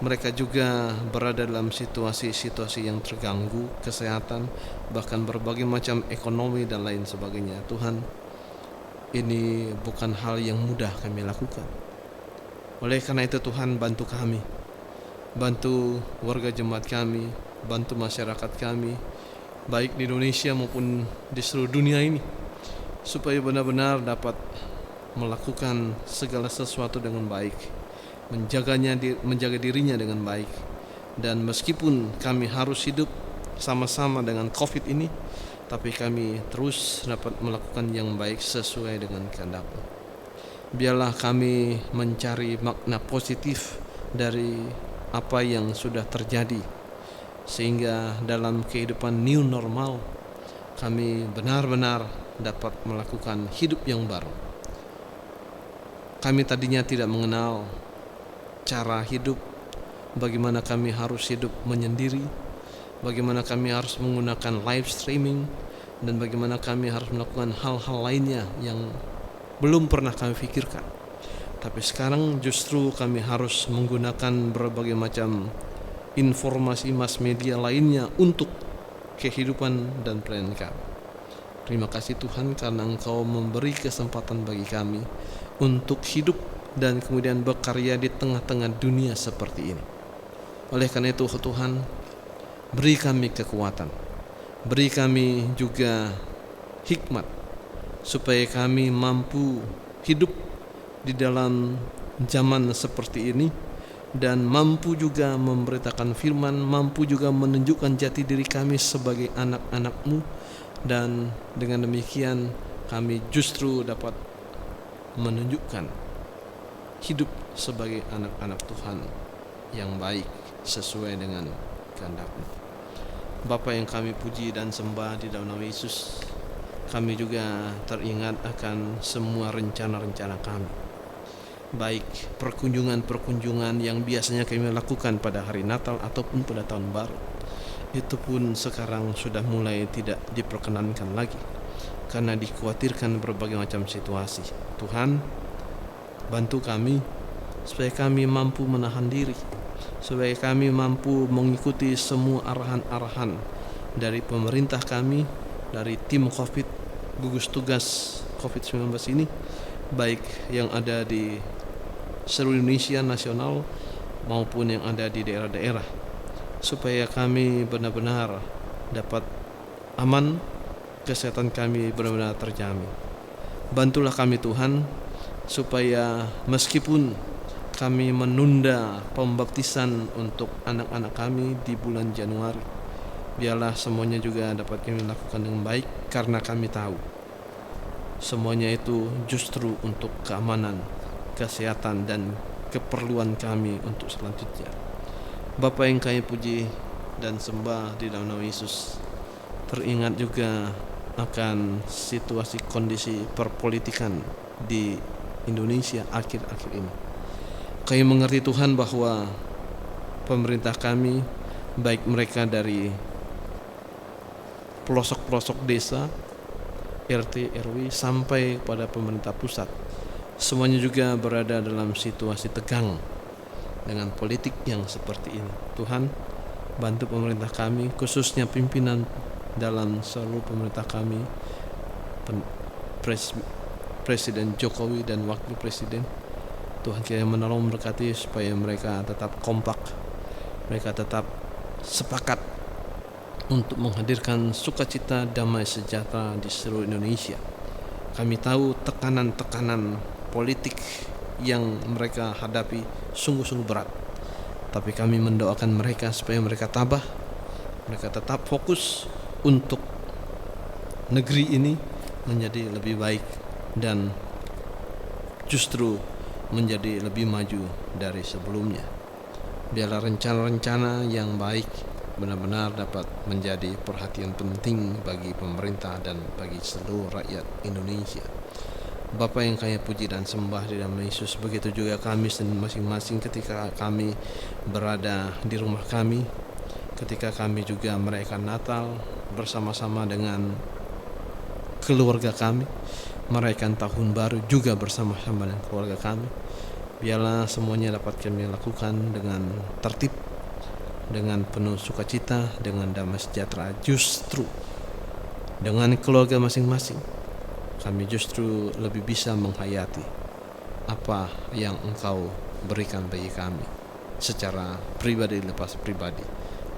Mereka juga berada dalam situasi-situasi yang terganggu kesehatan, bahkan berbagai macam ekonomi dan lain sebagainya. Tuhan, ini bukan hal yang mudah kami lakukan. Oleh karena itu Tuhan, bantu kami, bantu warga jemaat kami, bantu masyarakat kami, baik di Indonesia maupun di seluruh dunia ini, supaya benar-benar dapat melakukan segala sesuatu dengan baik, menjaga dirinya dengan baik. Dan meskipun kami harus hidup sama-sama dengan COVID ini, tapi kami terus dapat melakukan yang baik sesuai dengan kehendak-Mu. Biarlah kami mencari makna positif dari apa yang sudah terjadi, sehingga dalam kehidupan new normal kami benar-benar dapat melakukan hidup yang baru. Kami tadinya tidak mengenal cara hidup, bagaimana kami harus hidup menyendiri, bagaimana kami harus menggunakan live streaming, dan bagaimana kami harus melakukan hal-hal lainnya yang belum pernah kami pikirkan. Tapi sekarang justru kami harus menggunakan berbagai macam informasi mass media lainnya untuk kehidupan dan pelayanan kami. Terima kasih Tuhan karena Engkau memberi kesempatan bagi kami untuk hidup dan kemudian berkarya di tengah-tengah dunia seperti ini. Oleh karena itu Tuhan, beri kami kekuatan, beri kami juga hikmat, supaya kami mampu hidup di dalam zaman seperti ini, dan mampu juga memberitakan firman, mampu juga menunjukkan jati diri kami sebagai anak-anak-Mu, dan dengan demikian kami justru dapat menunjukkan hidup sebagai anak-anak Tuhan yang baik sesuai dengan kehendak-Mu. Bapa yang kami puji dan sembah di dalam nama Yesus, kami juga teringat akan semua rencana-rencana kami, baik perkunjungan-perkunjungan yang biasanya kami lakukan pada hari Natal ataupun pada Tahun Baru. Itu pun sekarang sudah mulai tidak diperkenankan lagi, karena dikhawatirkan berbagai macam situasi. Tuhan, bantu kami supaya kami mampu menahan diri, supaya kami mampu mengikuti semua arahan-arahan dari pemerintah kami, dari tim COVID, gugus tugas COVID-19 ini, baik yang ada di seluruh Indonesia nasional maupun yang ada di daerah-daerah, supaya kami benar-benar dapat aman, kesehatan kami benar-benar terjamin. Bantulah kami Tuhan, supaya meskipun kami menunda pembaptisan untuk anak-anak kami di bulan Januari, biarlah semuanya juga dapat kami lakukan dengan baik, karena kami tahu semuanya itu justru untuk keamanan, kesehatan, dan keperluan kami untuk selanjutnya. Bapa yang kami puji dan sembah di dalam nama Yesus, teringat juga akan situasi kondisi perpolitikan di Indonesia akhir-akhir ini. Kami mengerti Tuhan bahwa pemerintah kami, baik mereka dari pelosok-pelosok desa, RT, RW, sampai pada pemerintah pusat, semuanya juga berada dalam situasi tegang dengan politik yang seperti ini. Tuhan, bantu pemerintah kami, khususnya pimpinan dalam seluruh pemerintah kami, Presiden Jokowi dan Wakil Presiden. Tuhan kiranya menolong, memberkati supaya mereka tetap kompak, mereka tetap sepakat untuk menghadirkan sukacita, damai, sejahtera di seluruh Indonesia. Kami tahu tekanan-tekanan politik yang mereka hadapi sungguh-sungguh berat, tapi kami mendoakan mereka supaya mereka tabah, mereka tetap fokus untuk negeri ini menjadi lebih baik dan justru menjadi lebih maju dari sebelumnya. Biarlah rencana-rencana yang baik benar-benar dapat menjadi perhatian penting bagi pemerintah dan bagi seluruh rakyat Indonesia. Bapa yang kami puji dan sembah di dalam Yesus, begitu juga kami masing-masing ketika kami berada di rumah kami, ketika kami juga merayakan Natal bersama-sama dengan keluarga kami, merayakan Tahun Baru juga bersama-sama dengan keluarga kami. Biarlah semuanya dapat kami lakukan dengan tertib, dengan penuh sukacita, dengan damai sejahtera. Justru dengan keluarga masing-masing kami justru lebih bisa menghayati apa yang Engkau berikan bagi kami secara pribadi lepas pribadi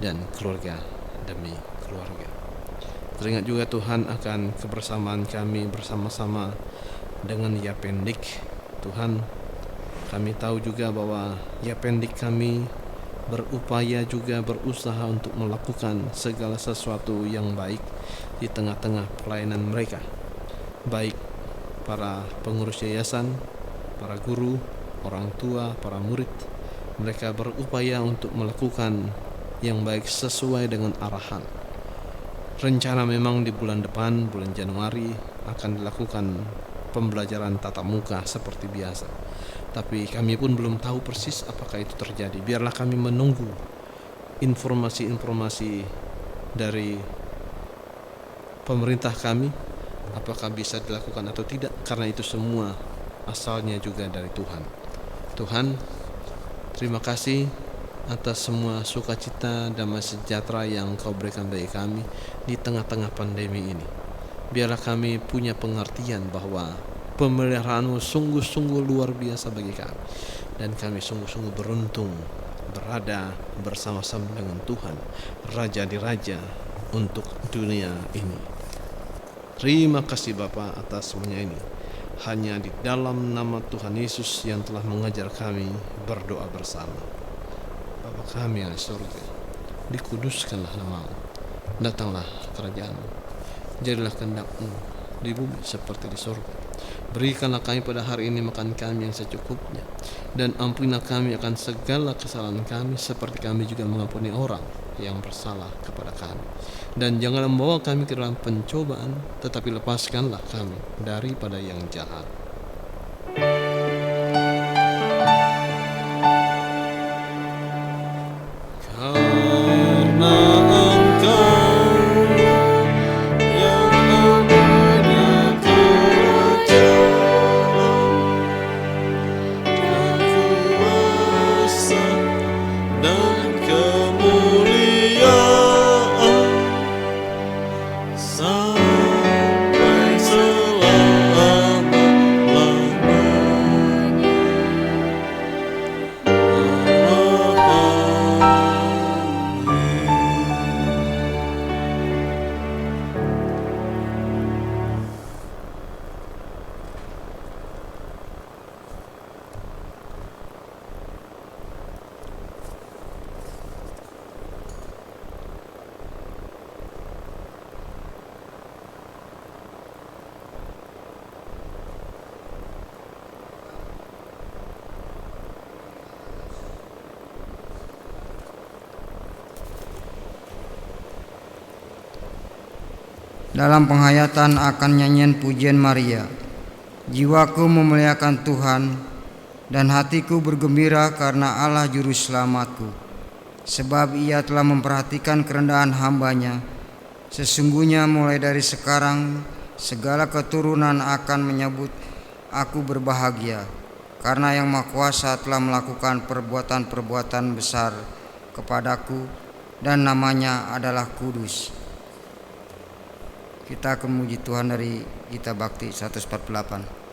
dan keluarga demi keluarga. Teringat juga Tuhan akan kebersamaan kami bersama-sama dengan Yapendik. Tuhan, kami tahu juga bahwa Yapendik kami berupaya juga berusaha untuk melakukan segala sesuatu yang baik di tengah-tengah pelayanan mereka, baik para pengurus yayasan, para guru, orang tua, para murid. Mereka berupaya untuk melakukan yang baik sesuai dengan arahan. Rencana memang di bulan depan, bulan Januari, akan dilakukan pembelajaran tatap muka seperti biasa. Tapi kami pun belum tahu persis apakah itu terjadi. Biarlah kami menunggu informasi-informasi dari pemerintah kami, apakah bisa dilakukan atau tidak, karena itu semua asalnya juga dari Tuhan. Tuhan, terima kasih atas semua sukacita, damai sejahtera yang Kau berikan bagi kami di tengah-tengah pandemi ini. Biarlah kami punya pengertian bahwa pemeliharaanmu sungguh-sungguh luar biasa bagi kami, dan kami sungguh-sungguh beruntung berada bersama-sama dengan Tuhan, Raja di Raja untuk dunia ini. Terima kasih Bapa atas semuanya ini. Hanya di dalam nama Tuhan Yesus yang telah mengajar kami berdoa bersama. Bapa kami yang di surga, dikuduskanlah nama-Mu, datanglah kerajaan-Mu, jadilah kehendak-Mu di bumi seperti di surga. Berikanlah kami pada hari ini makan kami yang secukupnya, dan ampunilah kami akan segala kesalahan kami seperti kami juga mengampuni orang yang bersalah kepada kami. Dan janganlah membawa kami ke dalam pencobaan, tetapi lepaskanlah kami daripada yang jahat. Karena Engkau yang ada dalam penghayatan akan nyanyian pujian Maria. Jiwaku memuliakan Tuhan, dan hatiku bergembira karena Allah Juru Selamatku. Sebab Ia telah memperhatikan kerendahan hamba-Nya. Sesungguhnya mulai dari sekarang segala keturunan akan menyebut aku berbahagia, karena Yang Maha Kuasa telah melakukan perbuatan-perbuatan besar kepadaku, dan namanya adalah kudus. Kita akan memuji Tuhan dari Gita Bakti 148.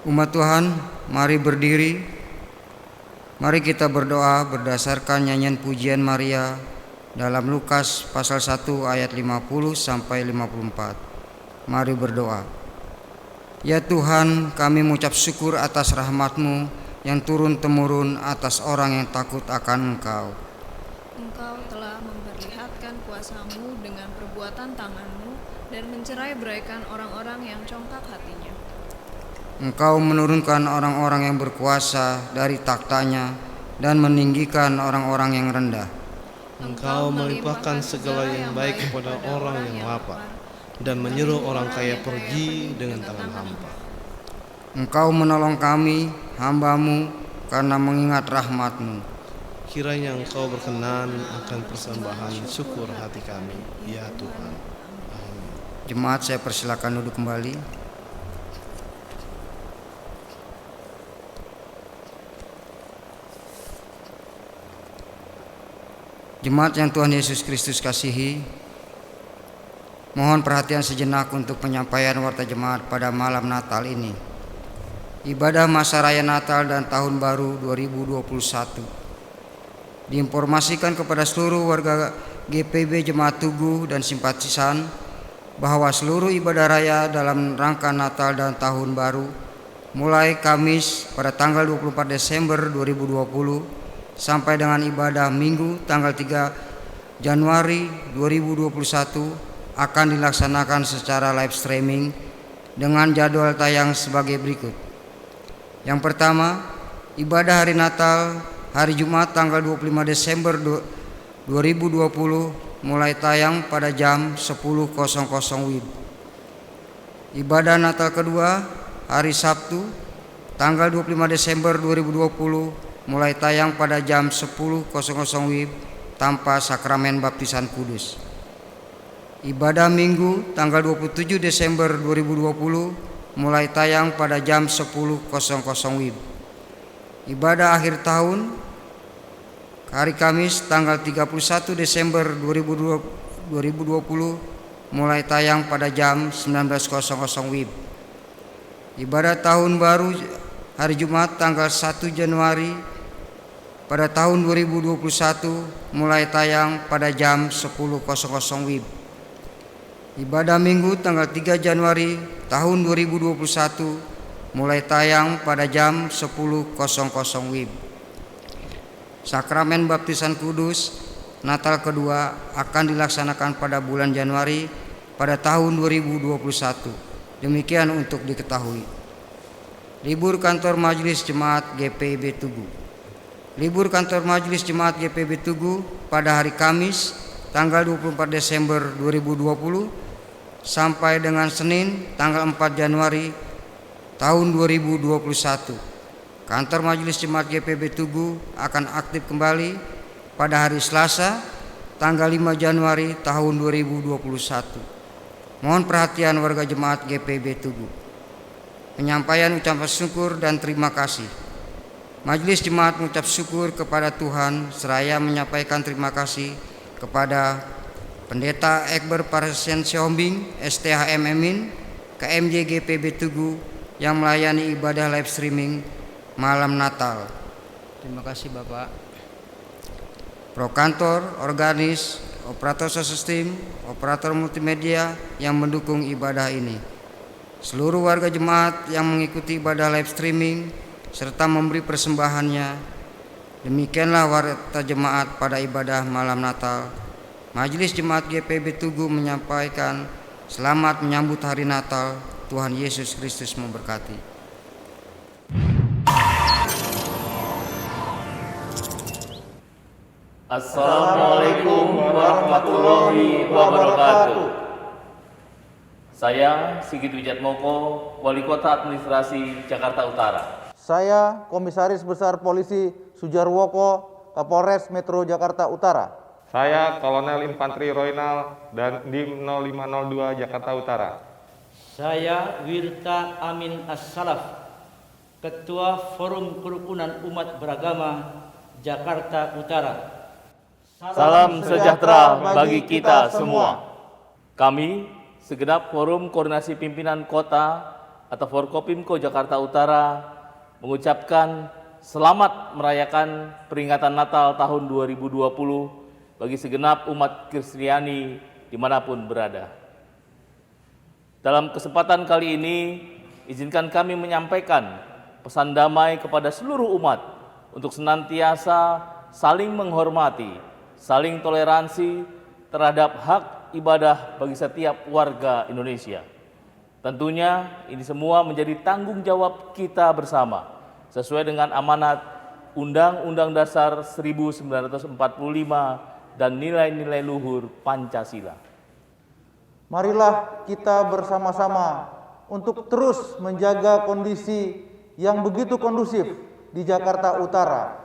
Umat Tuhan, mari berdiri. Mari kita berdoa berdasarkan nyanyian pujian Maria dalam Lukas pasal 1 ayat 50 sampai 54. Mari berdoa. Ya Tuhan, kami mengucap syukur atas rahmat-Mu yang turun-temurun atas orang yang takut akan Engkau. Engkau telah memperlihatkan kuasa-Mu dengan perbuatan tangan-Mu dan mencerai-beraikan orang-orang yang congkak hatinya. Engkau menurunkan orang-orang yang berkuasa dari takhta-Nya dan meninggikan orang-orang yang rendah. Engkau melimpahkan segala yang baik kepada orang yang lapar, dan menyuruh orang kaya pergi dengan tangan hampa. Engkau menolong kami, hamba-Mu, karena mengingat rahmat-Mu. Kiranya Engkau berkenan akan persembahan syukur hati kami, ya Tuhan. Amin. Jemaat, saya persilakan duduk kembali. Jemaat yang Tuhan Yesus Kristus kasihi, mohon perhatian sejenak untuk penyampaian warta jemaat pada malam Natal ini. Ibadah masa raya Natal dan Tahun Baru 2021 diinformasikan kepada seluruh warga GPB Jemaat Tugu dan simpatisan bahwa seluruh ibadah raya dalam rangka Natal dan Tahun Baru mulai Kamis pada tanggal 24 Desember 2020 sampai dengan ibadah Minggu tanggal 3 Januari 2021 akan dilaksanakan secara live streaming dengan jadwal tayang sebagai berikut. Yang pertama, ibadah hari Natal hari Jumat tanggal 25 Desember 2020 mulai tayang pada jam 10.00 WIB. Ibadah Natal kedua hari Sabtu tanggal 25 Desember 2020 mulai tayang pada jam 10.00 WIB tanpa sakramen baptisan kudus. Ibadah Minggu tanggal 27 Desember 2020 mulai tayang pada jam 10.00 WIB. Ibadah akhir tahun hari Kamis tanggal 31 Desember 2020 mulai tayang pada jam 19.00 WIB. Ibadah Tahun Baru hari Jumat tanggal 1 Januari pada tahun 2021 mulai tayang pada jam 10.00 WIB. Ibadah Minggu tanggal 3 Januari tahun 2021 mulai tayang pada jam 10.00 WIB. Sakramen baptisan kudus Natal kedua akan dilaksanakan pada bulan Januari pada tahun 2021. Demikian untuk diketahui. Libur kantor Majelis Jemaat GPIB Tugu. Libur kantor Majelis Jemaat GPIB Tugu pada hari Kamis tanggal 24 Desember 2020 sampai dengan Senin tanggal 4 Januari tahun 2021. Kantor Majelis Jemaat GPIB Tugu akan aktif kembali pada hari Selasa tanggal 5 Januari tahun 2021. Mohon perhatian warga jemaat GPIB Tugu. penyampaian ucapan syukur dan terima kasih. Majelis Jemaat mengucap syukur kepada Tuhan seraya menyampaikan terima kasih kepada Pendeta Ekber Parsen Siombing, STHM Emin, KMJ GPB Tugu yang melayani ibadah live streaming malam Natal. Terima kasih Bapak. Prokantor, organis, operator sistem, operator multimedia yang mendukung ibadah ini. Seluruh warga jemaat yang mengikuti ibadah live streaming serta memberi persembahannya. Demikianlah warta jemaat pada ibadah malam Natal. Majelis Jemaat GPB Tugu menyampaikan selamat menyambut hari Natal. Tuhan Yesus Kristus memberkati. Assalamualaikum warahmatullahi wabarakatuh. Saya Sigit Wijatmoko, Wali Kota Administrasi Jakarta Utara. Saya Komisaris Besar Polisi Sujarwoko, Kapolres Metro Jakarta Utara. Saya Kolonel Infanteri Roynal dan Dim 0502 Jakarta Utara. Saya Wirta Amin As-Salaf, Ketua Forum Kerukunan Umat Beragama Jakarta Utara. Salam sejahtera bagi kita semua. Kami, segenap Forum Koordinasi Pimpinan Kota atau Forkopimko Jakarta Utara, mengucapkan selamat merayakan peringatan Natal tahun 2020 bagi segenap umat Kristiani dimanapun berada. Dalam kesempatan kali ini, izinkan kami menyampaikan pesan damai kepada seluruh umat untuk senantiasa saling menghormati, saling toleransi terhadap hak ibadah bagi setiap warga Indonesia. Tentunya ini semua menjadi tanggung jawab kita bersama, sesuai dengan amanat Undang-Undang Dasar 1945 dan nilai-nilai luhur Pancasila. Marilah kita bersama-sama untuk terus menjaga kondisi yang begitu kondusif di Jakarta Utara,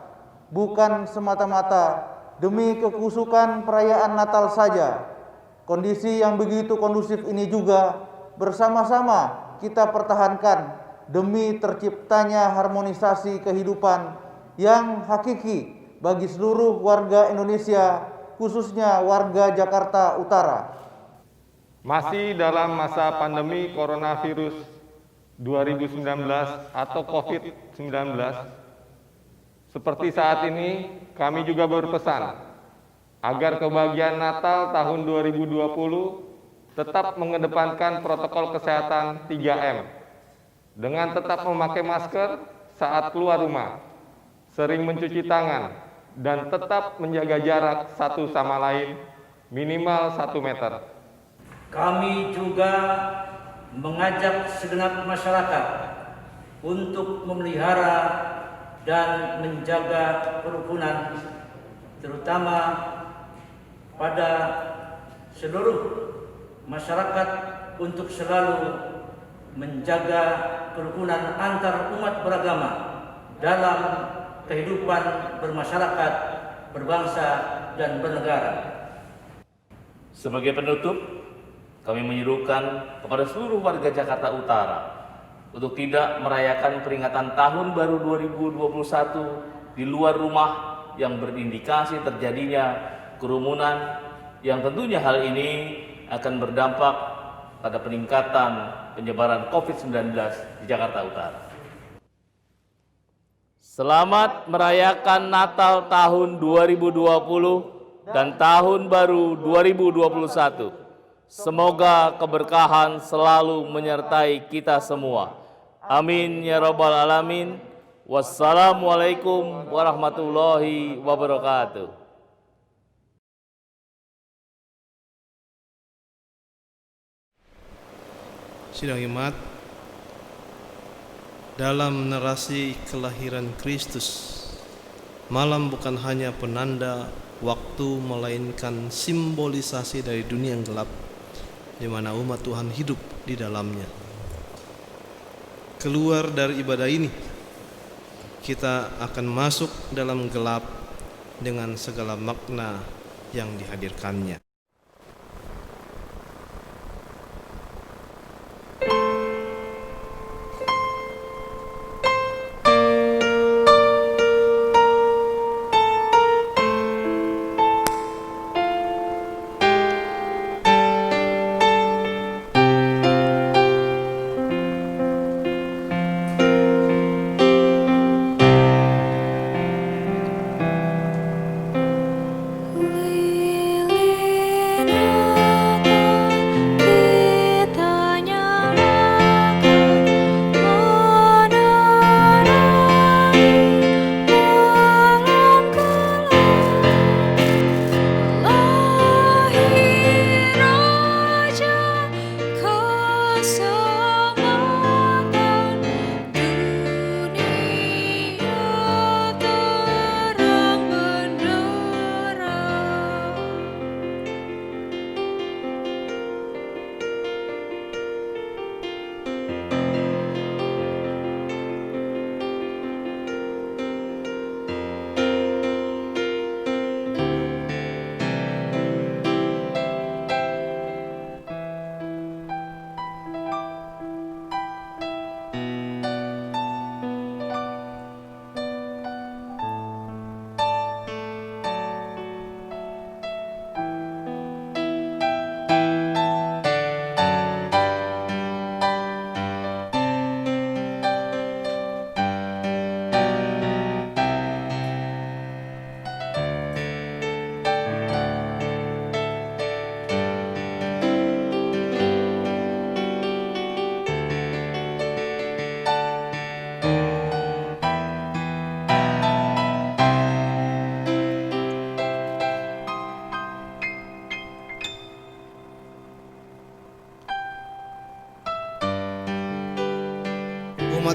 bukan semata-mata demi kekusukan perayaan Natal saja. Kondisi yang begitu kondusif ini juga bersama-sama kita pertahankan demi terciptanya harmonisasi kehidupan yang hakiki bagi seluruh warga Indonesia, khususnya warga Jakarta Utara. Masih dalam masa pandemi coronavirus 2019 atau COVID-19, seperti saat ini kami juga berpesan agar kebahagiaan Natal tahun 2020 tetap mengedepankan protokol kesehatan 3M dengan tetap memakai masker saat keluar rumah, sering mencuci tangan, dan tetap menjaga jarak satu sama lain minimal 1 meter. Kami juga mengajak segenap masyarakat untuk memelihara dan menjaga kerukunan, terutama pada seluruh masyarakat untuk selalu menjaga kerukunan antar umat beragama dalam kehidupan bermasyarakat, berbangsa, dan bernegara. Sebagai penutup, kami menyerukan kepada seluruh warga Jakarta Utara untuk tidak merayakan peringatan Tahun Baru 2021 di luar rumah yang berindikasi terjadinya kerumunan, yang tentunya hal ini akan berdampak pada peningkatan penyebaran COVID-19 di Jakarta Utara. Selamat merayakan Natal tahun 2020 dan Tahun Baru 2021. Semoga keberkahan selalu menyertai kita semua. Amin ya rabbal alamin. Wassalamualaikum warahmatullahi wabarakatuh. Sidang Jemaat, dalam narasi kelahiran Kristus, malam bukan hanya penanda waktu, melainkan simbolisasi dari dunia yang gelap, di mana umat Tuhan hidup di dalamnya. Keluar dari ibadah ini, kita akan masuk dalam gelap dengan segala makna yang dihadirkannya.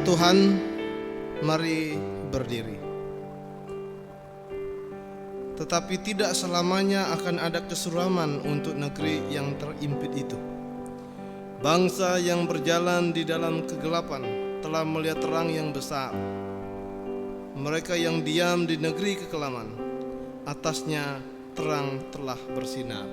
Umat Tuhan, mari berdiri. Tetapi tidak selamanya akan ada kesuraman untuk negeri yang terimpit itu. Bangsa yang berjalan di dalam kegelapan telah melihat terang yang besar. Mereka yang diam di negeri kekelaman, atasnya terang telah bersinar.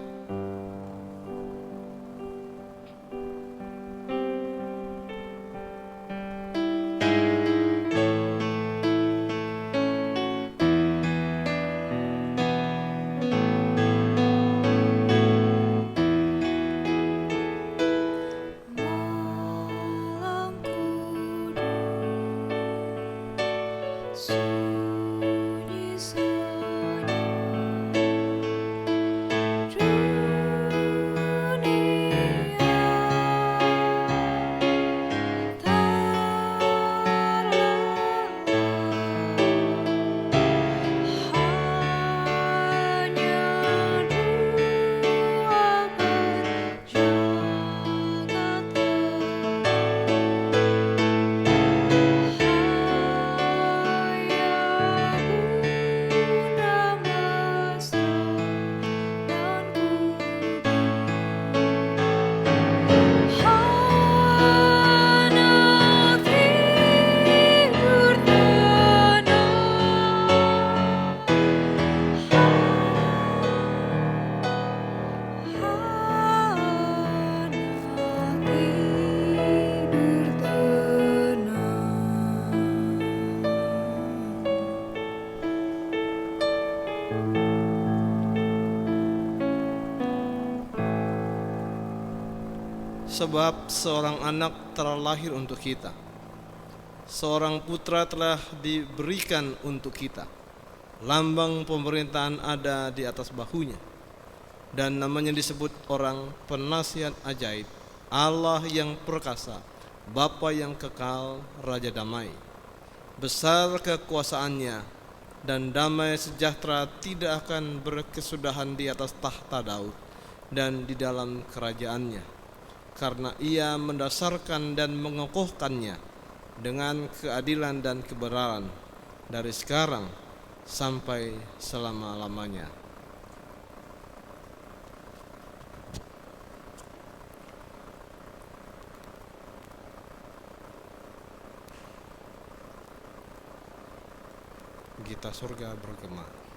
Sebab seorang anak telah lahir untuk kita, seorang putra telah diberikan untuk kita. Lambang pemerintahan ada di atas bahunya, dan namanya disebut orang penasihat ajaib, Allah yang perkasa, Bapa yang kekal, Raja damai. Besar kekuasaannya, dan damai sejahtera tidak akan berkesudahan di atas tahta Daud dan di dalam kerajaannya. Karena ia mendasarkan dan mengokohkannya dengan keadilan dan kebenaran dari sekarang sampai selama-lamanya. Gita surga bergema.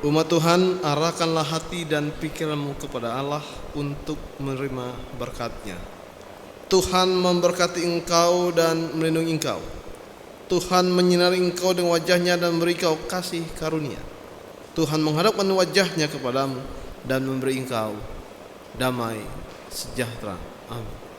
Umat Tuhan, arahkanlah hati dan pikiranmu kepada Allah untuk menerima berkat-Nya. Tuhan memberkati engkau dan melindungi engkau. Tuhan menyinari engkau dengan wajah-Nya dan memberi engkau kasih karunia. Tuhan menghadapkan wajah-Nya kepadamu dan memberi engkau damai sejahtera. Amin.